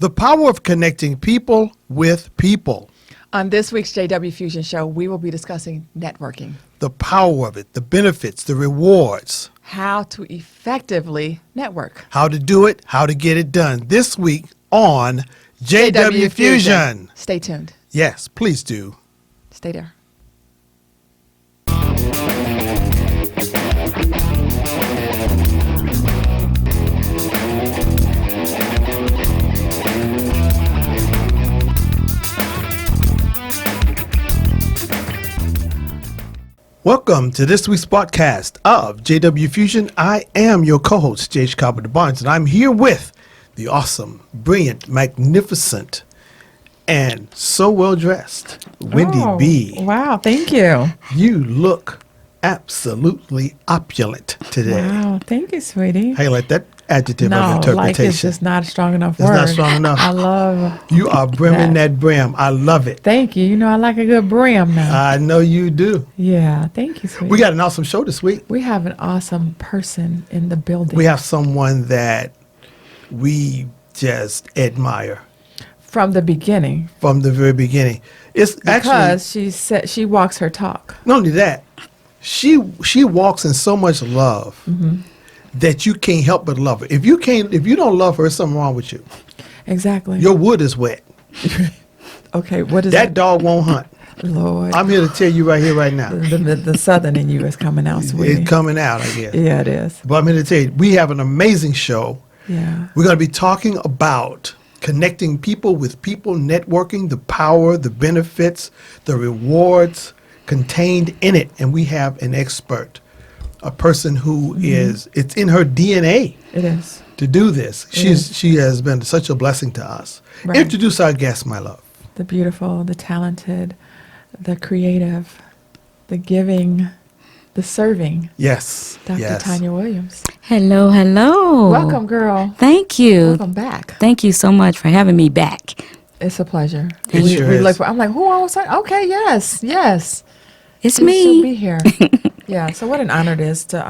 The power of connecting people with people. On this week's JW Fusion Show, we will be discussing networking. The power of it, the benefits, the rewards. How to effectively network. How to do it, how to get it done. This week on JW Fusion. Stay tuned. Yes, please do. Stay there. Welcome to this week's podcast of JW Fusion. I am your co-host, J.H. Carpenter Barnes, and I'm here with the awesome, brilliant, magnificent, and so well-dressed Wendy B. Wow, thank you. You look absolutely opulent today. Wow, thank you, sweetie. How you like that adjective of No, interpretation? like it's just not a strong enough It's word. not strong enough. I love You are brimming that brim. I love it. Thank you. You know I like a good brim now. I know you do. Yeah, thank you, sweetie. We got an awesome show this week. We have an awesome person in the building. We have someone that we just admire From the beginning. from the very beginning. It's Because she said she walks her talk. not only that, she walks in so much love that you can't help but love her. If you don't love her, there's something wrong with you. Exactly. Your wood is wet. Okay, what is That dog won't hunt. Lord. I'm here to tell you right here, right now. The southern in you is coming out, sweetie. It's coming out, I guess. Yeah, it is. But I'm here to tell you, we have an amazing show. Yeah. We're going to be talking about connecting people with people, networking, the power, the benefits, the rewards contained in it. And we have an expert, a person who it's in her DNA It is. to do this. She has been such a blessing to us. Right. Introduce our guest, my love. The beautiful, the talented, the creative, the giving, the serving. Yes. Dr. Yes. Tanya Williams. Hello, hello. Welcome, girl. Thank you. Welcome back. Thank you so much for having me back. It's a pleasure. It sure is. I'm like, who else? Okay, yes. It's She'll me. be here. Yeah. So what an honor it is to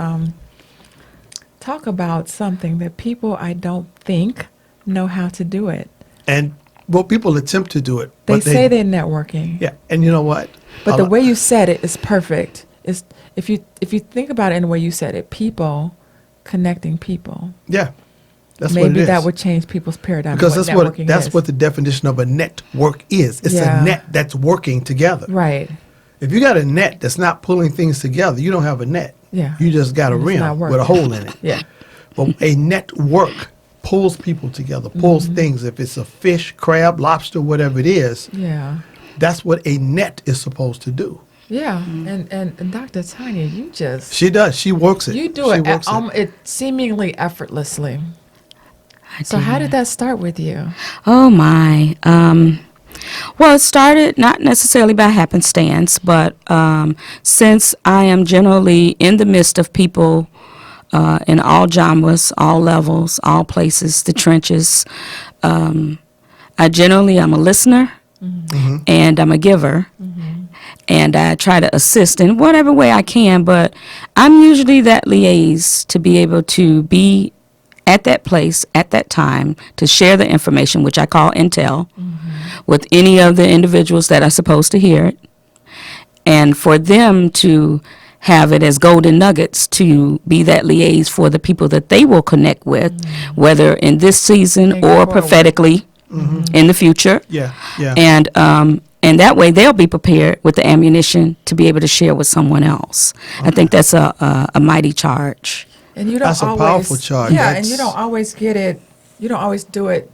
talk about something that people I don't think know how to do it. And well, people attempt to do it. They but say they're networking. Yeah. And you know what? But the way you said it is perfect. Is if you think about it in the way you said it, people connecting people. Yeah. That's what it Maybe is. that would change people's paradigm. Because of that's is. what the definition of a network is. It's Yeah. a net that's working together. Right. If you got a net that's not pulling things together, you don't have a net. Yeah. You just got a It's not rim with a working. hole in it. Yeah. But a network pulls people together, pulls things. If it's a fish, crab, lobster, whatever it is, Yeah. that's what a net is supposed to do. Yeah. And Dr. Tanya, you just She does. She works it. you do She it, works it seemingly effortlessly. I So did. how did that start with you? Oh my. Well, it started not necessarily by happenstance, but since I am generally in the midst of people in all genres, all levels, all places, the trenches, I'm a listener and I'm a giver. And I try to assist in whatever way I can, but I'm usually that liaison to be able to be at that place, at that time, to share the information, which I call intel, with any of the individuals that are supposed to hear it, and for them to have it as golden nuggets to be that liaison for the people that they will connect with, whether in this season Moving or forward. prophetically in the future. Yeah. Yeah. And that way they'll be prepared with the ammunition to be able to share with someone else. I think that's a mighty charge. And you don't That's a always, powerful charge. Yeah, and That's- you don't always get it. You don't always do it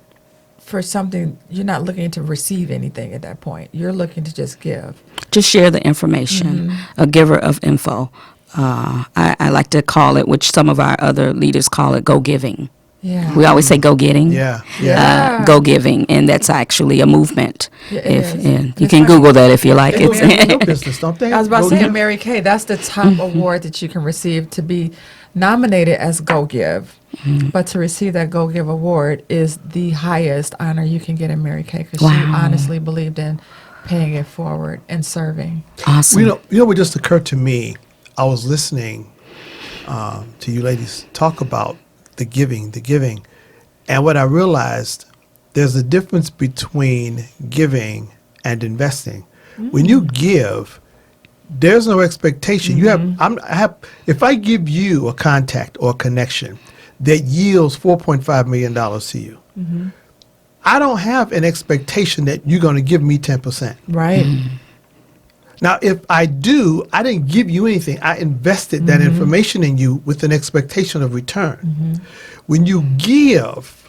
for something. You're not looking to receive anything at that point. You're looking to just give. Just share the information, a giver of info. I like to call it, which some of our other leaders call it, go giving. Yeah. We always say go getting. Yeah. Yeah. Go giving, and that's actually a movement. Yeah, it is. And you It's can like- Google that if you like. They do it in It's your business, don't they? I was about Go to say, give. Mary Kay, that's the top award that you can receive, to be nominated as Go Give. But to receive that Go Give award is the highest honor you can get in Mary Kay, because she Wow. honestly believed in paying it forward and serving. Awesome. You know what just occurred to me? I was listening to you ladies talk about the giving. And what I realized there's a difference between giving and investing. When you give, there's no expectation. You have. If I give you a contact or a connection that yields $4.5 million to you, I don't have an expectation that you're going to give me 10%. Right. Now, if I do, I didn't give you anything. I invested that information in you with an expectation of return. When you give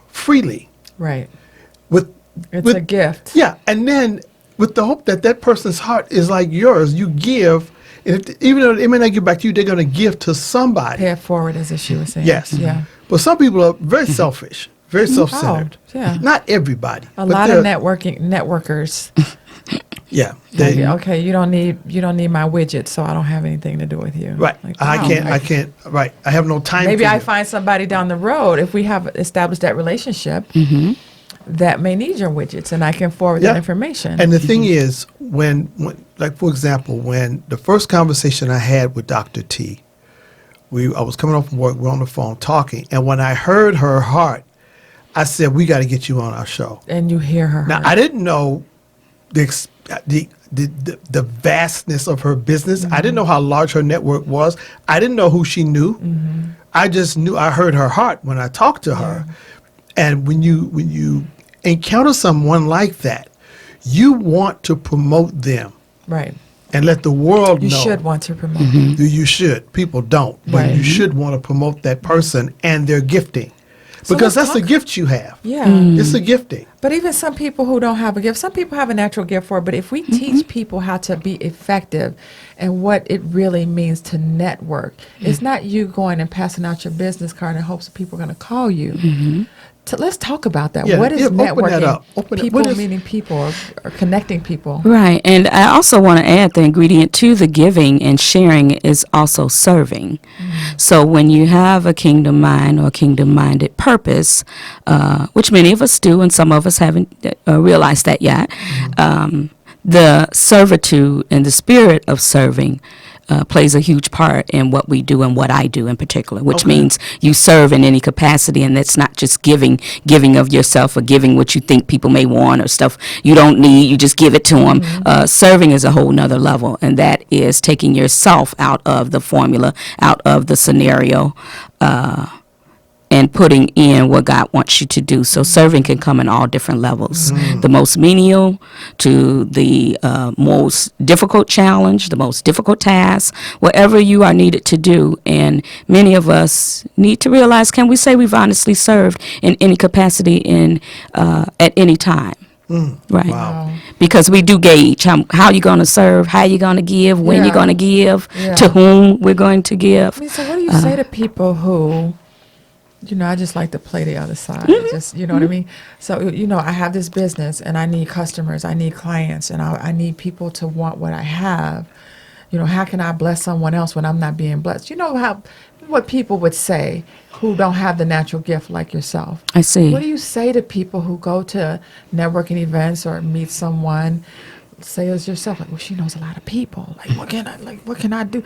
freely. Right. It's a gift. Yeah, and then with the hope that that person's heart is like yours, you give, and even though they may not give back to you, they're going to give to somebody. Pay it forward, as she was saying. Yes. Yeah. But some people are very selfish, very self-centered. Oh, yeah. Not everybody. A lot of networkers. Yeah. Okay, you don't need my widget, so I don't have anything to do with you. Right. Like, I wow. can't. Right. I have no time. Maybe for I you. find somebody down the road, if we have established that relationship, that may need your widgets, and I can forward that information. And the thing is, when, like, for example, when the first conversation I had with Dr. T, I was coming off from work, we're on the phone talking, and when I heard her heart, I said, we got to get you on our show. And you hear her. Now, I didn't know the vastness of her business. I didn't know how large her network was. I didn't know who she knew. I just knew I heard her heart when I talked to her. And when you encounter someone like that, you want to promote them. Right. And let the world know. You should want to promote. You should. People don't. But you should want to promote that person and their gifting. Because that's a gift you have. Yeah. It's a gifting. But even some people who don't have a gift, some people have a natural gift for it. But if we teach people how to be effective and what it really means to network, it's not you going and passing out your business card in hopes that people are going to call you. Let's talk about that. Yeah, What is open that networking? up. People meeting people or connecting people. Right. And I also want to add the ingredient to the giving and sharing is also serving. So when you have a kingdom mind or kingdom-minded purpose, which many of us do and some of us haven't realized that yet, the servitude and the spirit of serving plays a huge part in what we do and what I do in particular, which means you serve in any capacity, and that's not just giving of yourself or giving what you think people may want or stuff you don't need, you just give it to them. Serving is a whole nother level, and that is taking yourself out of the formula, out of the scenario, and putting in what God wants you to do. So serving can come in all different levels. The most menial to the most difficult challenge, the most difficult task, whatever you are needed to do. And many of us need to realize, can we say we've honestly served in any capacity at any time? Right. Wow. Because we do gauge how you're going to serve, how you're going to give, when you're going to give, to whom we're going to give. I mean, so what do you say to people who... I just like to play the other side. Just, you know what I mean? So, I have this business and I need customers, I need clients, and I need people to want what I have. How can I bless someone else when I'm not being blessed? What people would say who don't have the natural gift like yourself. I see. What do you say to people who go to networking events or meet someone, say as yourself, like, well, she knows a lot of people. Like, what can I do?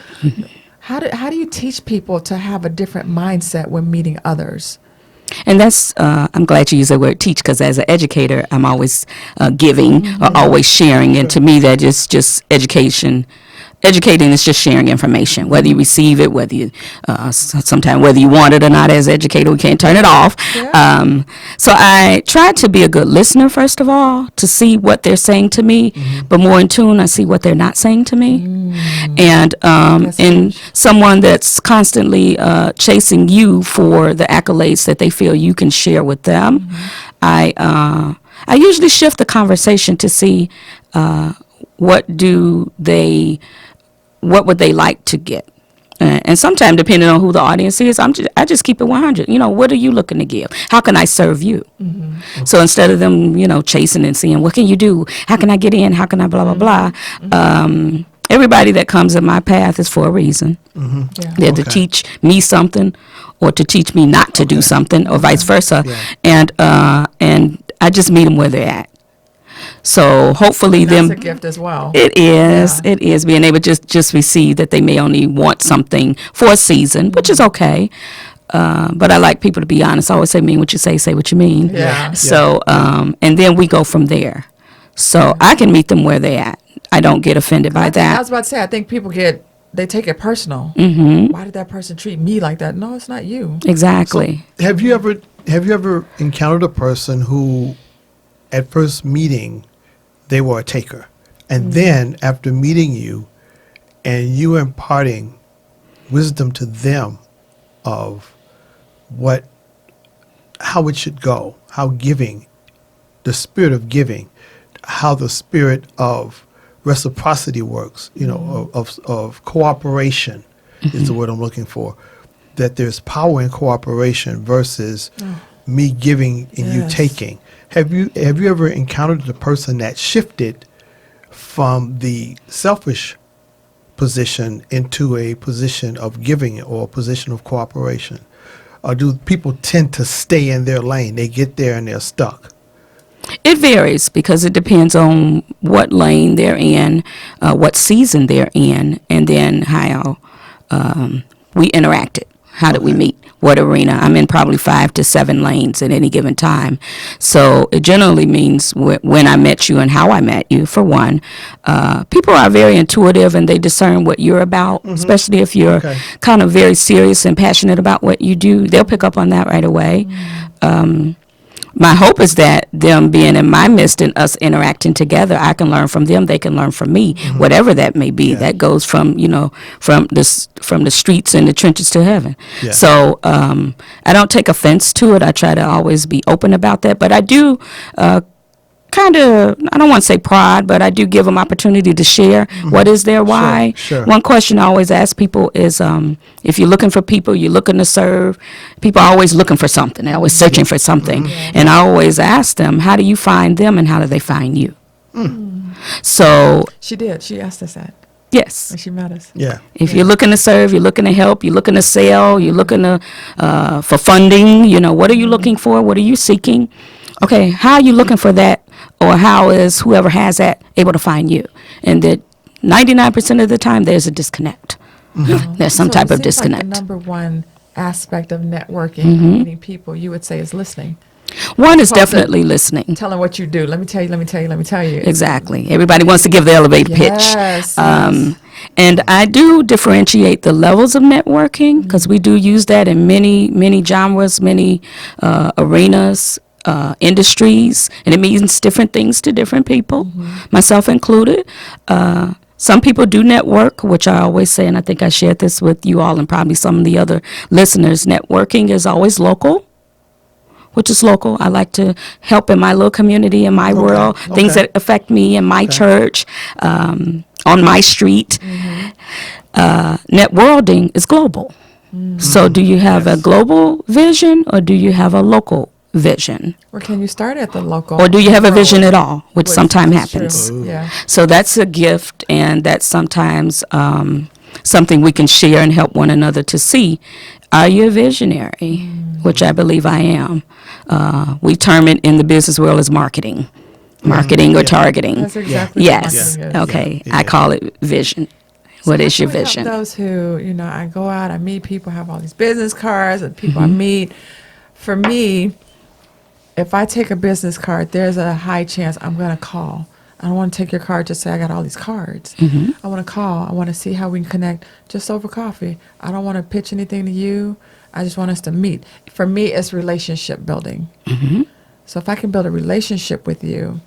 How do you teach people to have a different mindset when meeting others? And that's, I'm glad you use the word teach, because as an educator, I'm always giving or always sharing. And to me, that is just education. Educating is just sharing information, whether you receive it, whether you, sometimes whether you want it or not. As an educator, we can't turn it off. Yeah. So I try to be a good listener, first of all, to see what they're saying to me, but more in tune, I see what they're not saying to me. And someone that's constantly chasing you for the accolades that they feel you can share with them, I usually shift the conversation to see what would they like to get. And sometimes, depending on who the audience is, I just keep it 100. What are you looking to give? How can I serve you? So instead of them, chasing and seeing, what can you do? How can I get in? How can I blah, blah, blah? Everybody that comes in my path is for a reason. They're to teach me something or to teach me not to do something or vice versa. And I just meet them where they're at. So hopefully that's a gift as well. It is. Yeah. It is being able to just receive that they may only want something for a season, which is okay. But I like people to be honest. I always say, mean what you say what you mean. Yeah. So, and then we go from there. So I can meet them where they're at. I don't get offended by I that. was about to say, I think people they take it personal. Mm-hmm. Why did that person treat me like that? No, it's not you. Exactly. Have you ever encountered a person who, at first meeting, they were a taker, and then after meeting you, and you imparting wisdom to them of how it should go, how giving, the spirit of giving, how the spirit of reciprocity works, of cooperation is the word I'm looking for, that there's power in cooperation versus me giving and you Yes. taking. Have you ever encountered the person that shifted from the selfish position into a position of giving or a position of cooperation? Or do people tend to stay in their lane? They get there and they're stuck. It varies because it depends on what lane they're in, what season they're in, and then how we interacted. How did we meet? What arena? I'm in probably 5 to 7 lanes at any given time. So it generally means when I met you and how I met you, for one. People are very intuitive and they discern what you're about, especially if you're kind of very serious and passionate about what you do. They'll pick up on that right away. My hope is that them being in my midst and us interacting together, I can learn from them, they can learn from me, whatever that may be. Yeah. That goes from the streets and the trenches to heaven. Yeah. So I don't take offense to it. I try to always be open about that. But I do I don't want to say pride, but I do give them opportunity to share what is their why. Sure. One question I always ask people is, if you're looking for people, you're looking to serve, people are always looking for something. They're always searching for something. And I always ask them, how do you find them and how do they find you? So, She did. She asked us that yes. when she met us. Yeah. If you're looking to serve, you're looking to help, you're looking to sell, you're looking to for funding, what are you looking for? What are you seeking? Okay, how are you looking for that? Or how is whoever has that able to find you? And that 99% of the time, there's a disconnect. There's some So type it of seems disconnect. Like the number one aspect of networking, meeting people, you would say is listening. One is Opposed to definitely listening. Telling what you do. Let me tell you. Exactly. Everybody wants to give the elevator pitch. Yes. And I do differentiate the levels of networking because we do use that in many genres, many arenas, industries, and it means different things to different people, myself included. Some people do network, which I always say, and I think I shared this with you all and probably some of the other listeners. Networking is always local. Which is local. I like to help in my little community, in my world, things that affect me in my church, on my street. Networking is global. So do you have a global vision or do you have a local vision? Or can you start at the local? Or do you have a vision at all, which Which sometimes is true. happens. Yeah. So that's a gift, and that's sometimes something we can share and help one another to see. Are you a visionary? Which I believe I am. We term it in the business world as marketing or targeting. That's exactly Yes. what marketing is. Okay. I call it vision. What is your How can we help vision? Those who, I go out, I meet people, have all these business cards, and people I meet. For me, if I take a business card, there's a high chance I'm going to call. I don't want to take your card just say I got all these cards. I want to call. I want to see how we can connect just over coffee. I don't want to pitch anything to you. I just want us to meet. For me, it's relationship building. So if I can build a relationship with you,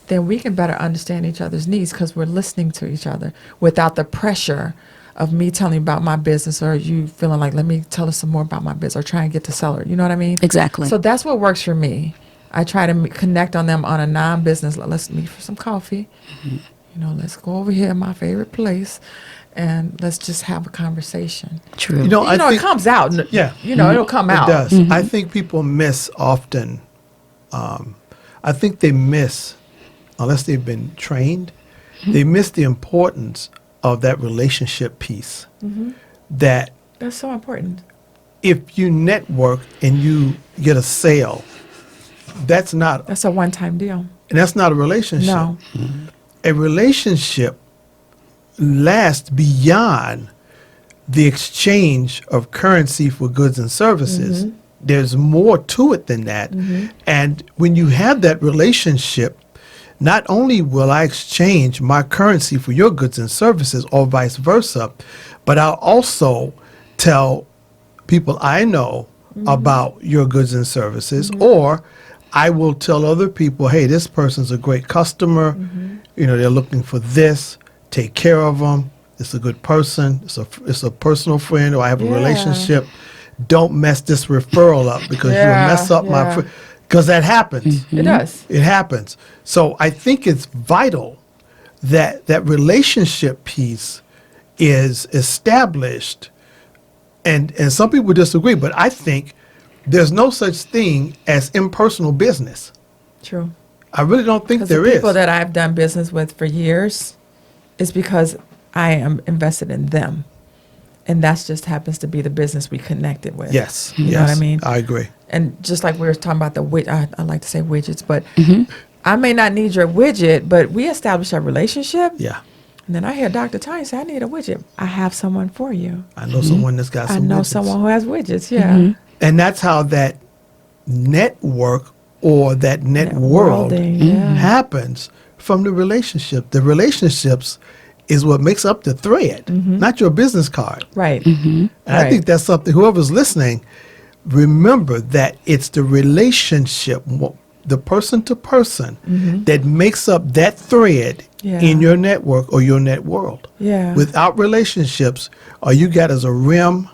then we can better understand each other's needs because we're listening to each other without the pressure of me telling you about my business or you feeling like, let me tell us some more about my business or try and get to sell it. You know what I mean? Exactly. So that's what works for me. I try to connect on them on a non-business. Let's meet for some coffee. Let's go over here, my favorite place, and let's just have a conversation. True. I think it comes out. Yeah. It'll come out. It does. I think people miss often. I think they miss, unless they've been trained, they miss the importance of that relationship piece. That That's so important. if you network and you get a sale, that's not That's a one-time deal. a relationship. No. A relationship lasts beyond the exchange of currency for goods and services. There's more to it than that. And when you have that relationship, not only will I exchange my currency for your goods and services or vice versa, but I'll also tell people I know about your goods and services, or I will tell other people, hey, this person's a great customer. They're looking for this. Take care of them. It's a good person. It's a personal friend, or I have a relationship. Don't mess this referral up because you'll mess up my friend. Because that happens. It does. It happens. So I think it's vital that that relationship piece is established. And some people disagree, but I think there's no such thing as impersonal business. True. I really don't think there the is. people that I've done business with for years is because I am invested in them. And that just happens to be the business we connected with. Yes. You know what I mean? I agree. And just like we were talking about the widget, I like to say widgets, but I may not need your widget, but we establish a relationship. Yeah. And then I hear Dr. Tanya say, I need a widget. I have someone for you. I know someone that's got some I know widgets. someone who has widgets, yeah. And that's how that network or that net world Networlding, yeah. happens from the relationship. The relationships is what makes up the thread, not your business card. Right. And I think that's something, whoever's listening, remember that it's the relationship, the person to person, that makes up that thread in your network or your net world. Yeah. Without relationships, all you got is a rim,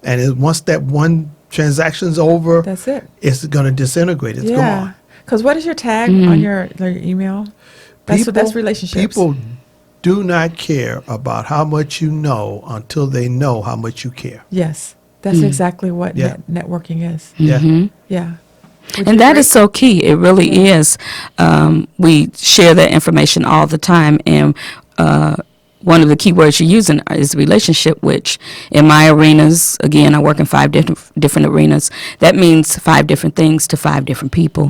and once that one transaction's over, That's it. it's going to disintegrate. It's gone. Because what is your tag on your email? That's relationships. People do not care about how much you know until they know how much you care. Yes. That's exactly what Yeah. networking is. Yeah. Yeah. And that is so key. It really is. We share that information all the time. And one of the key words you're using is relationship, which in my arenas, again, I work in 5 different arenas. That means 5 different things to 5 different people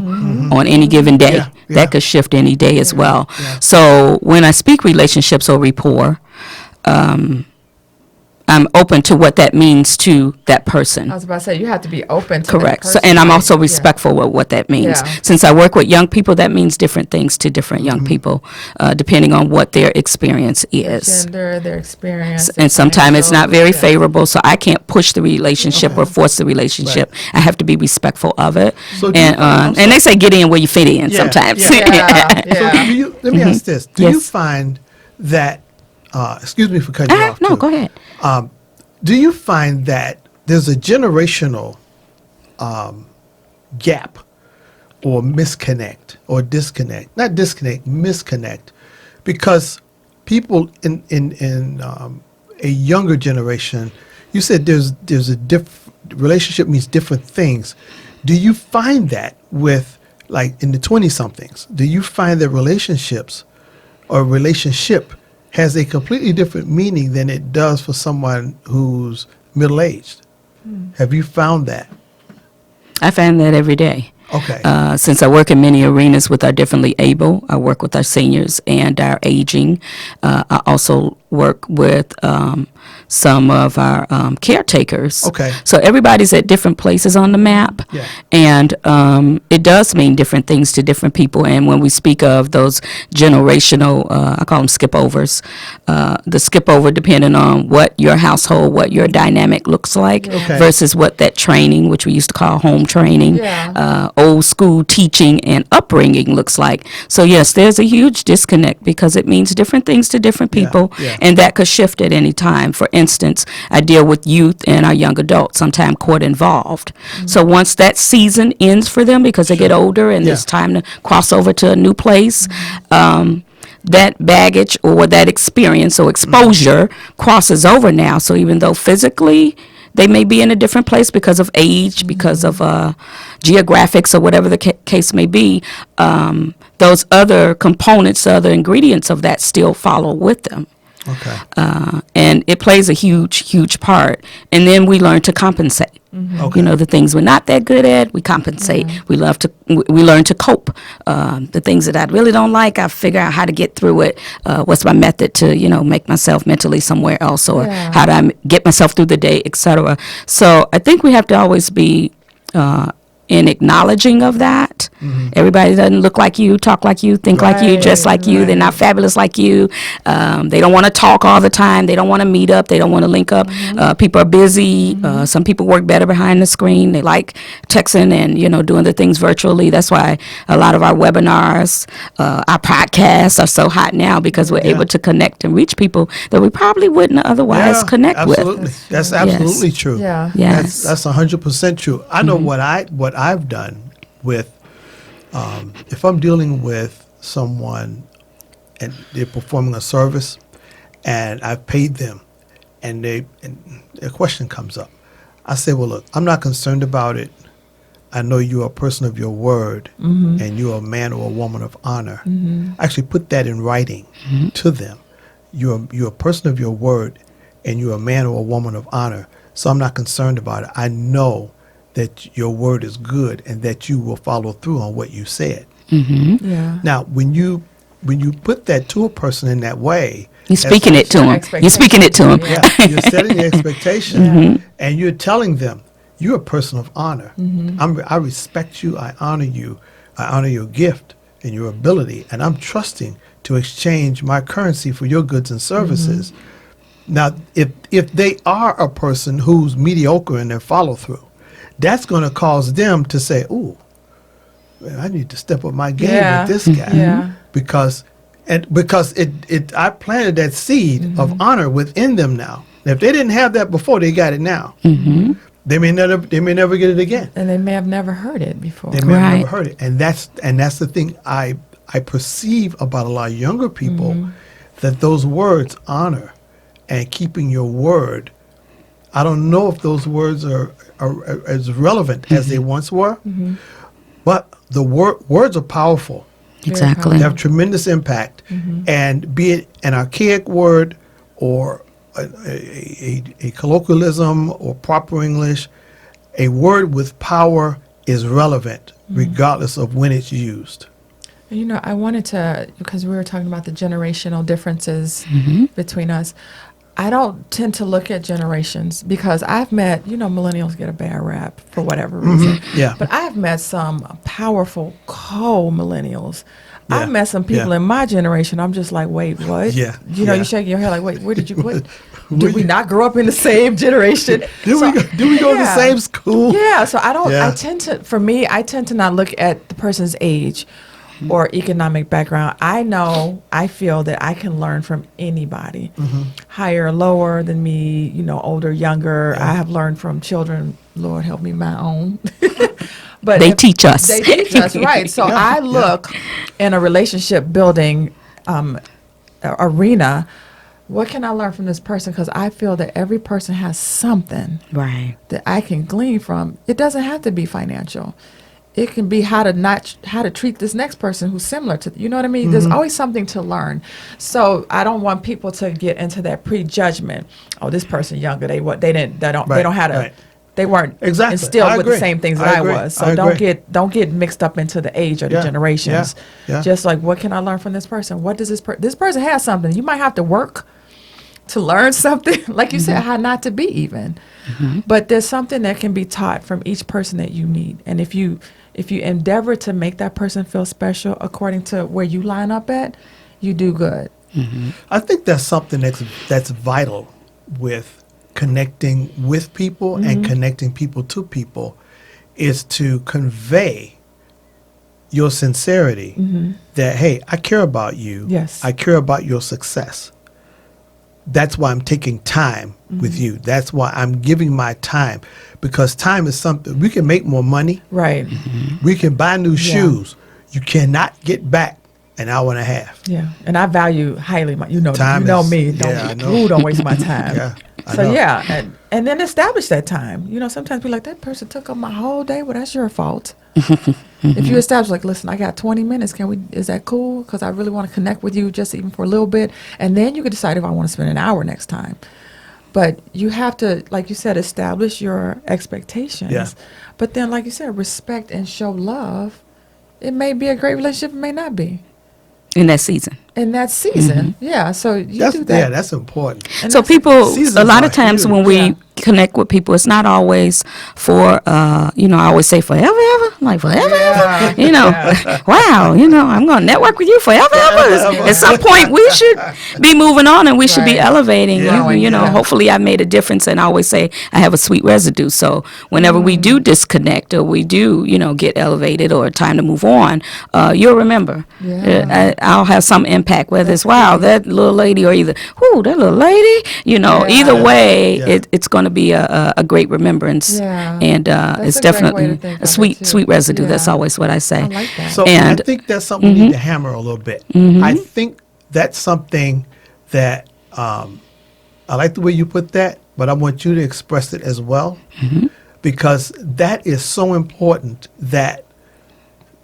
on any given day. Yeah, yeah. That could shift any day as well. Yeah. So when I speak relationships or rapport, I'm open to what that means to that person. I was about to say, you have to be open to Correct. that So, person, and I'm right? also respectful of what that means. Yeah. Since I work with young people, that means different things to different young people, depending on what their experience Their is. gender, their experience. And sometimes it's not very Yeah. favorable, so I can't push the relationship or force the relationship. I have to be respectful of it. So do you- I'm And they say get in where you fit in sometimes. Yeah. So let me ask this. Do you Yes. find that, excuse me for cutting you off. No, too. go ahead. Do you find that there's a generational gap or misconnect or disconnect? Not disconnect, misconnect. Because people in a younger generation, you said there's a relationship means different things. Do you find that with, like, in the 20-somethings? Do you find that relationships or relationship has a completely different meaning than it does for someone who's middle-aged? Have you found that? I find that every day. Okay. Since I work in many arenas with our differently able, I work with our seniors and our aging. I also work with some of our caretakers. Okay. So everybody's at different places on the map. Yeah. And it does mean different things to different people. And when we speak of those generational, I call them skip-overs, the skip-over depending on what your household, what your dynamic looks like Okay. versus what that training, which we used to call home training, Yeah. old school teaching and upbringing looks like. So yes, there's a huge disconnect because it means different things to different people, yeah. and that could shift at any time. For instance, I deal with youth and our young adults, sometimes court involved. So once that season ends for them because they get older and it's Yeah. time to cross over to a new place, that baggage or that experience or exposure crosses over now. So even though physically they may be in a different place because of age, because of geographics or whatever the case may be, those other components, other ingredients of that still follow with them. Okay. And it plays a huge part. And then we learn to compensate. Okay. You know, the things we're not that good at, we compensate. We learn to cope. The things that I really don't like, I figure out how to get through it. What's my method to, you know, make myself mentally somewhere else, or how do I get myself through the day, etc. So I think we have to always be in acknowledging of that. Everybody doesn't look like you, talk like you, think like you, dress like you. They're not fabulous like you. They don't want to talk all the time. They don't want to meet up. They don't want to link up. People are busy. Some people work better behind the screen. They like texting and, you know, doing the things virtually. That's why a lot of our webinars, our podcasts are so hot now, because we're able to connect and reach people that we probably wouldn't otherwise connect absolutely. with. That's absolutely true. Yeah. Yes. That's 100% true. I know what I've done with, if I'm dealing with someone and they're performing a service and I've paid them and a question comes up, I say, well, look, I'm not concerned about it. I know you're a person of your word and you're a man or a woman of honor. I actually put that in writing to them. You're a person of your word and you're a man or a woman of honor. So I'm not concerned about it. I know that your word is good and that you will follow through on what you said. Yeah. Now, when you put that to a person in that way, You're speaking it to them. You're speaking it to them. yeah, you're setting the expectation and you're telling them you're a person of honor. I respect you. I honor you. I honor your gift and your ability, and I'm trusting to exchange my currency for your goods and services. Now, if they are a person who's mediocre in their follow through, that's going to cause them to say, "Ooh, man, I need to step up my game with this guy," because I planted that seed of honor within them now. If they didn't have that before, they got it now. They may never get it again. And they may have never heard it before. They may have never heard it, and that's the thing I perceive about a lot of younger people, that those words, honor and keeping your word, I don't know if those words are as relevant as they once were, but the words are powerful. Exactly. They have tremendous impact, and be it an archaic word or a colloquialism or proper English, a word with power is relevant regardless of when it's used. You know, I wanted to, because we were talking about the generational differences between us. I don't tend to look at generations, because I've met, you know, millennials get a bad rap for whatever reason. Yeah. But I've met some powerful co-millennials. Yeah. I've met some people in my generation. I'm just like, wait, what? Yeah. You know, Yeah. you're shaking your head like, wait, where did you, what? Did we not grow up in the same generation? Do we go to the same school? Yeah, so I don't, Yeah. I tend to not look at the person's age or economic background. I feel that I can learn from anybody, higher, lower than me, you know, older, younger. I have learned from children, Lord help me, my own. But They teach us. They teach us, right. So I look in a relationship building arena, what can I learn from this person? Because I feel that every person has something Right. that I can glean from. It doesn't have to be financial. It can be how to treat this next person who's similar to, you know what I mean? There's always something to learn. So I don't want people to get into that prejudgment. Oh, this person younger, they don't have to. Right. They weren't Exactly. instilled I with the agree. same things I that I agree. was. So I don't agree. get mixed up into the age or the Yeah. generations. Yeah. Just like, what can I learn from this person? What does this person has something? You might have to work to learn something, like you said, how not to be even. But there's something that can be taught from each person that you meet. And if you endeavor to make that person feel special according to where you line up at, you do good. I think that's something that's vital with connecting with people and connecting people to people, is to convey your sincerity that, hey, I care about you. Yes. I care about your success. That's why I'm taking time with you. That's why I'm giving my time, because time is something we can make more money. Right. We can buy new shoes. You cannot get back an hour and a half. Yeah. And I value highly my, Time you know is- me. yeah, I know. Don't waste my time. Yeah, I So know. yeah, And then establish that time. You know, sometimes be like, that person took up my whole day. Well, that's your fault. If you establish, like, listen, I got 20 minutes. Is that cool? Because I really want to connect with you just even for a little bit. And then you can decide if I want to spend an hour next time. But you have to, like you said, establish your expectations. Yeah. But then, like you said, respect and show love. It may be a great relationship. It may not be. In that season. In that season. Yeah. So you That's, do that. yeah, that's important. And So that's- people, Seasons a lot are of times huge. when we Yeah. connect with people, it's not always for, I always say forever, ever, like forever, Yeah. ever, wow, I'm going to network with you forever, ever. At some point, we should be moving on and we should be Right. elevating. Yeah. Yeah. Hopefully I made a difference, and I always say I have a sweet residue. So whenever we do disconnect or we do, get elevated or time to move on, you'll remember. Yeah. I'll have some impact, whether it's, wow, that little lady, or either, whoo, that little lady, either way, Yeah. it's going to be a great remembrance. Yeah. And That's it's a great way to definitely think a of it, sweet, too. sweet residue. That's Yeah. always what I say. I like that. So And- I think that's something we need to hammer a little bit. I think that's something that I like the way you put that, but I want you to express it as well, because that is so important, that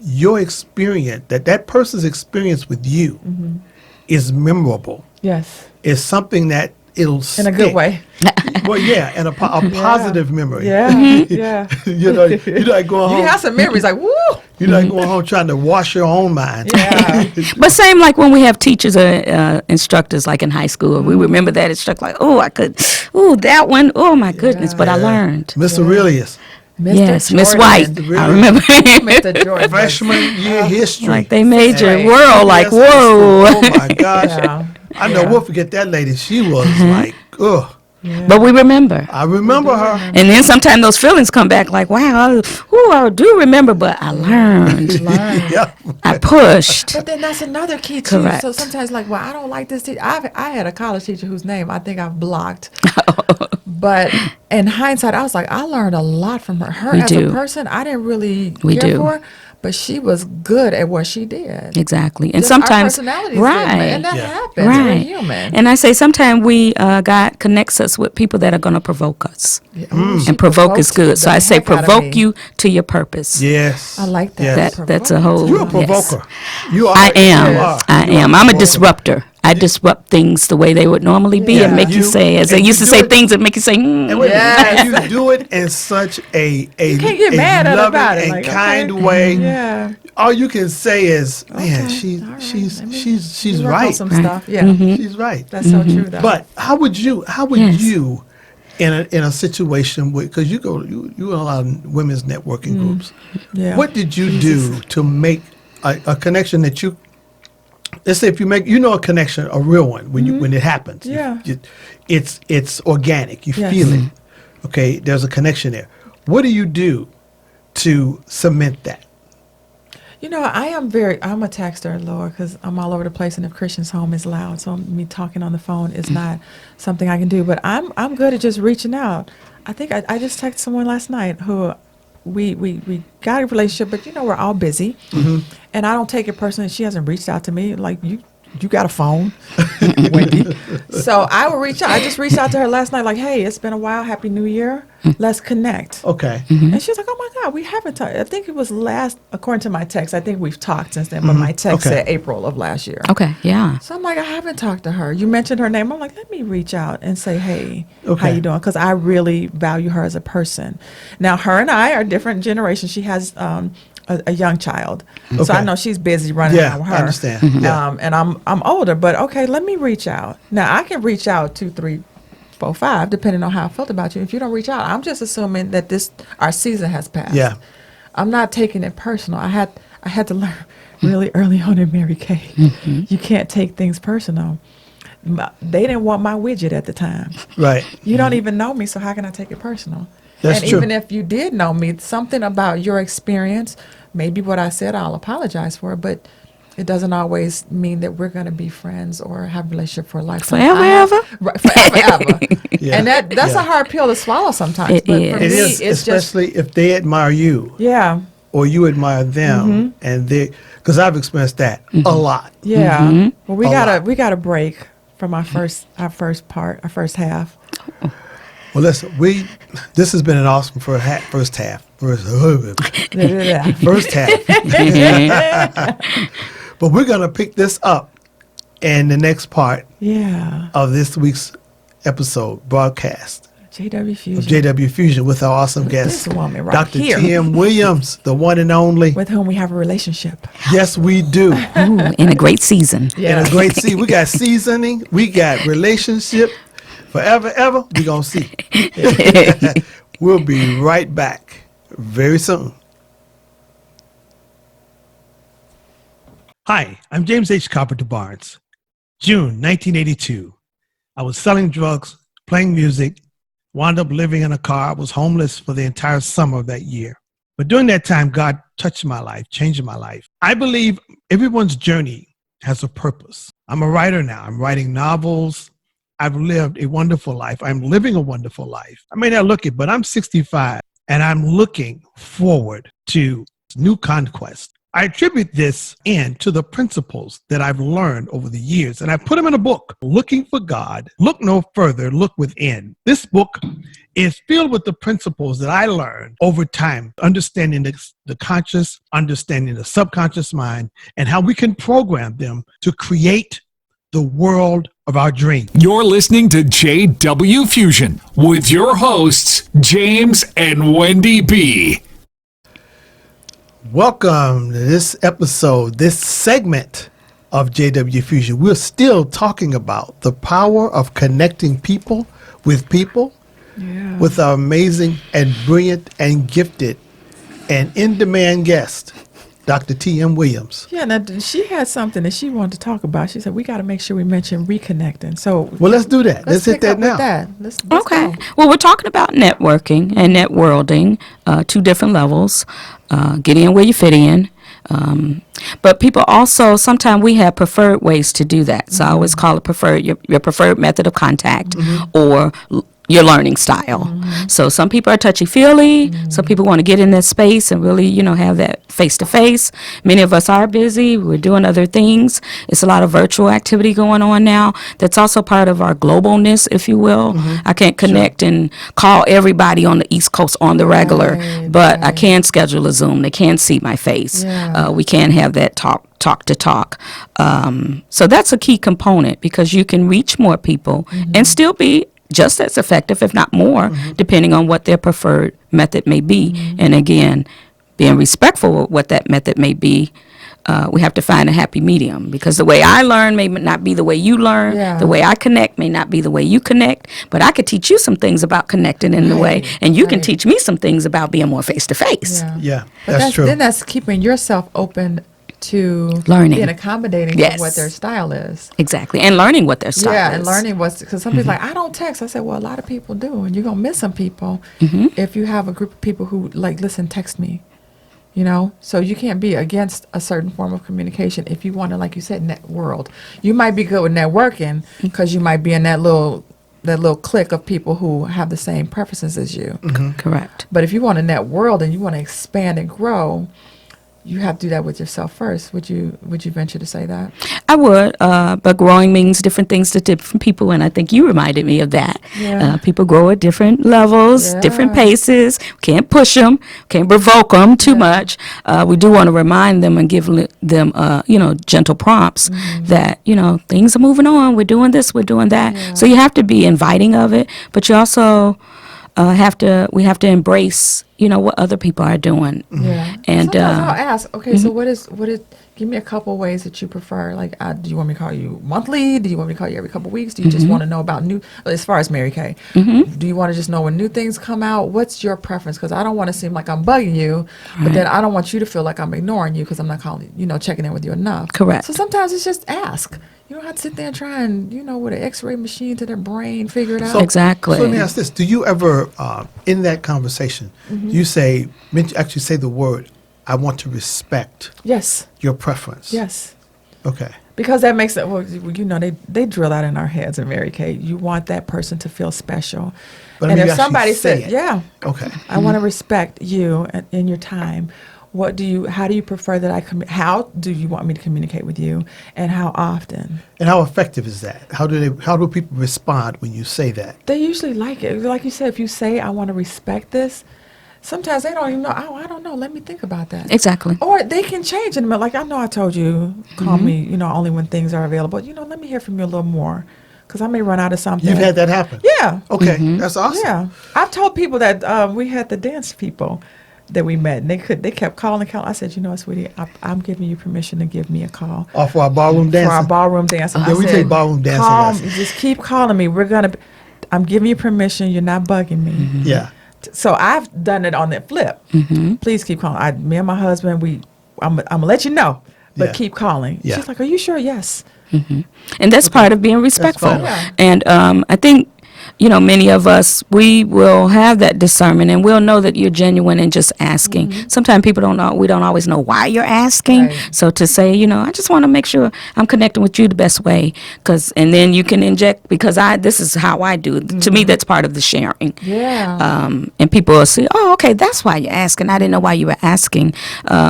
your experience, that person's experience with you is memorable. Yes. Is something that it'll In stick. a good way. Well, yeah, and a positive memory. Yeah. Yeah. You're not going You home. have some memories like, woo. You're not going home trying to wash your own mind. Yeah. But same like when we have teachers or instructors, like in high school, we remember that instructor, like, that one, oh my goodness, but I learned. Miss Aurelius, Mr. Yes, Miss Jordan. White. Really? I remember. Mr. Jordan. freshman year history. Like they made your Right. world like, Yes, history. whoa. Oh my gosh. Yeah. I know we'll forget that lady. She was like, ugh. But we remember. I remember her. And then sometimes those feelings come back like, wow, I do remember, but I learned. Yeah. I pushed. But then that's another key too. Correct. So sometimes like, well, I don't like this teacher. I had a college teacher whose name I think I've blocked. But in hindsight, I was like, I learned a lot from her. Her We as do. a person, I didn't really We care do. for her, but she was good at what she did. Exactly. And Just our sometimes, personalities didn't match, and that Yeah. happens. We're right. human. And I say sometimes God connects us with people that are going to provoke us. Yeah. Ooh, she And provoke is provoked good. So the I say heck out of provoke me. you to your purpose. Yes. I like that. Yes. That's a whole. You're a yes. provoker. You are. I am. You are. I You are am. I'm a provoker. disruptor. I disrupt things the way they would normally be and Yeah. make you say, as they and you used to do say, it- things that make you say, And wait a Yes. minute, you do it in such a can't get mad at her loving about it, and like, kind okay. way. Yeah. All you can say is, man, Okay, all right. she's Let me- she's We work on right. some stuff. Yeah. She's right. That's so true though. But how would you Yes. in a situation where, because you in a lot of women's networking groups, yeah. what did you do to make a connection that you, let's say if you make a connection, a real one, when it happens, Yeah. it's organic, you Yes. feel it, okay, there's a connection there. What do you do to cement that? You know, I'm a texter, Lord, because I'm all over the place, and if Christian's home is loud, so me talking on the phone is not something I can do. But I'm good at just reaching out. I think I just texted someone last night who we got a relationship, but we're all busy, and I don't take it personally. She hasn't reached out to me like you got a phone, Wendy. So I will reach out. I just reached out to her last night, like, hey, it's been a while. Happy New Year. Let's connect. Okay. And she was like, oh my God, we haven't talked. I think it was according to my text, I think we've talked since then, but my text Okay. said April of last year. okay, yeah. So I'm like, I haven't talked to her. You mentioned her name. I'm like, let me reach out and say, hey, how Okay. you doing? Because I really value her as a person. Now, her and I are different generations. She has a young child. So Okay. I know she's busy running Yeah, around with her. I understand. Yeah. And I'm older, but okay, let me reach out. Now, I can reach out 2, 3, 4, 5, depending on how I felt about you. If you don't reach out, I'm just assuming that our season has passed. Yeah. I'm not taking it personal. I had to learn really early on in Mary Kay. You can't take things personal. They didn't want my widget at the time. Right. You don't even know me, so how can I take it personal? That's and true. even if you did know me, something about your experience, maybe what I said, I'll apologize for, but it doesn't always mean that we're going to be friends or have a relationship for a lifetime. Forever, ever? Right, forever, ever. Yeah. And that's Yeah. a hard pill to swallow sometimes. It but is. for It me, is, it's just, especially if they admire you yeah, or you admire them, and because I've experienced that a lot. yeah. Well, A lot. we got a break from our first half. Well, listen, this has been an awesome first half. First half. But we're going to pick this up in the next part of this week's episode broadcast. JW Fusion. Of JW Fusion with our awesome guest, This woman right Dr. here. T.M. Williams, the one and only. With whom we have a relationship. Yes, we do. Ooh, in a great season. And a great season. We got seasoning. We got relationship. Forever, ever, we're going to see. We'll be right back very soon. Hi, I'm James H. Carpenter Barnes. June 1982. I was selling drugs, playing music, wound up living in a car. I was homeless for the entire summer of that year. But during that time, God touched my life, changed my life. I believe everyone's journey has a purpose. I'm a writer now. I'm writing novels. I've lived a wonderful life. I'm living a wonderful life. I may not look it, but I'm 65 and I'm looking forward to new conquest. I attribute this to the principles that I've learned over the years, and I put them in a book, Looking for God, Look No Further, Look Within. This book is filled with the principles that I learned over time, understanding the conscious, understanding the subconscious mind, and how we can program them to create the world of our dreams. You're listening to JW Fusion with your hosts, James and Wendy B. Welcome to this episode, this segment of JW Fusion. We're still talking about the power of connecting people, with our amazing and brilliant and gifted and in-demand guest, Dr. T.M. Williams. Yeah, now she had something that she wanted to talk about. She said, we got to make sure we mention reconnecting. So, well, let's do that. Let's hit that now. Let's Okay. go. Well, we're talking about networking and networlding, two different levels. Get in where you fit in. But people also, sometimes we have preferred ways to do that. So I always call it your preferred method of contact or your learning style. So some people are touchy-feely. Some people want to get in that space and really, have that face-to-face. Many of us are busy. We're doing other things. It's a lot of virtual activity going on now. That's also part of our globalness, if you will. I can't connect and call everybody on the East Coast on the regular, but I can schedule a Zoom. They can see my face. We can have that talk to talk. So that's a key component because you can reach more people and still be just as effective, if not more, depending on what their preferred method may be. And again, being respectful of what that method may be, we have to find a happy medium because the way I learn may not be the way you learn. The way I connect may not be the way you connect, but I could teach you some things about connecting in the way, and you can teach me some things about being more face-to-face. Yeah, But that's true. Then that's keeping yourself open to Learning. being accommodating Yes. to what their style is. Exactly, and learning what their style is. And learning because some people like, I don't text. I said, well, a lot of people do, and you're going to miss some people if you have a group of people who like, listen, text me, So you can't be against a certain form of communication if you want to, like you said, net world. You might be good with networking because you might be in that little clique of people who have the same preferences as you. Correct. But if you want a net world and you want to expand and grow, you have to do that with yourself first. Would you venture to say that? I would, but growing means different things to different people, and I think you reminded me of that. People grow at different levels, different paces. Can't push them, can't provoke them too much. We do want to remind them and give them, gentle prompts that, things are moving on. We're doing this, we're doing that. So you have to be inviting of it, but you also we have to embrace, what other people are doing. And sometimes I'll ask, okay, so what is? Give me a couple ways that you prefer. Like, do you want me to call you monthly? Do you want me to call you every couple weeks? Do you just want to know about new? As far as Mary Kay, do you want to just know when new things come out? What's your preference? Because I don't want to seem like I'm bugging you, but then I don't want you to feel like I'm ignoring you because I'm not calling, checking in with you enough. Correct. So sometimes it's just ask. You don't have to sit there and try and, with an X-ray machine to their brain, figure it out. Exactly. So let me ask this: do you ever, in that conversation, you actually say the word, "I want to respect Yes. your preference"? Yes. Okay. Because that makes it, they drill out in our heads in Mary Kay. You want that person to feel special. But and I mean, if somebody said, okay, I want to respect you in your time, How do you prefer that how do you want me to communicate with you, and how often? And how effective is that? How do people respond when you say that? They usually like it. Like you said, if you say, I want to respect this, sometimes they don't even know. Oh, I don't know. Let me think about that. Exactly. Or they can change it. Like, I know I told you, call me, only when things are available. Let me hear from you a little more, because I may run out of something. You've had that happen? Yeah. Okay, that's awesome. Yeah. I've told people that we had the dance people that we met, and they kept calling. I said, sweetie, I'm giving you permission to give me a call. Oh, for our ballroom dancing? For our ballroom dancing. Yeah, we take ballroom dancing Call lessons. just keep calling me. I'm giving you permission. You're not bugging me. Yeah. So I've done it on that flip. Please keep calling. Me and my husband, I'm gonna let you know, but Yeah. keep calling. Yeah. She's like, are you sure? Yes. And that's part of being respectful. fine. Yeah. And I think, many of us, we will have that discernment, and we'll know that you're genuine and just asking. Sometimes people don't know, we don't always know why you're asking. Right. So to say, I just want to make sure I'm connecting with you the best way, and then you can inject, because this is how I do. To me, that's part of the sharing. Yeah. And people will say, oh, okay, that's why you're asking. I didn't know why you were asking.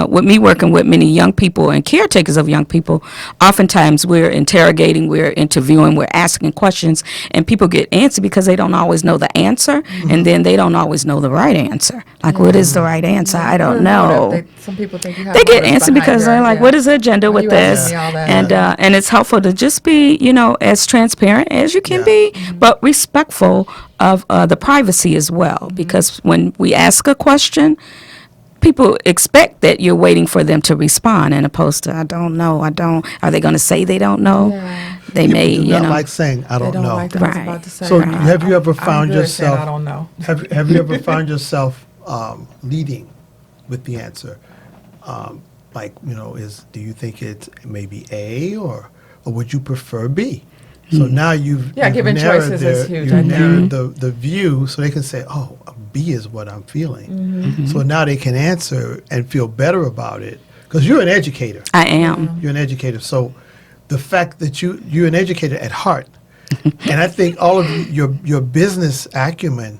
With me working with many young people and caretakers of young people, oftentimes we're interrogating, we're interviewing, we're asking questions, and people get antsy because they don't always know the answer, and then they don't always know the right answer. Like, what is the right answer? I don't know. Some people think you have They get motives antsy behind because your- they're like, yeah. what is the agenda Why with you asking this? me all that? And it's helpful to just be, as transparent as you can Yeah. be, but respectful of the privacy as well. Because when we ask a question, people expect that you're waiting for them to respond, and opposed to, I don't know, are they going to say they don't know? Yeah. They People may, do not like saying, I They don't don't know. like that. I was Right. about to say. So I- have you ever I'm found good at saying yourself? I don't know. Have you ever found yourself leading with the answer? Do you think it's maybe A, or would you prefer B? So now you've giving narrowed choices is huge, I You've think. narrowed the view, so they can say, oh, B is what I'm feeling. So now they can answer and feel better about it, because you're an educator. I am. You're an educator. So the fact that you're an educator at heart, and I think all of your business acumen,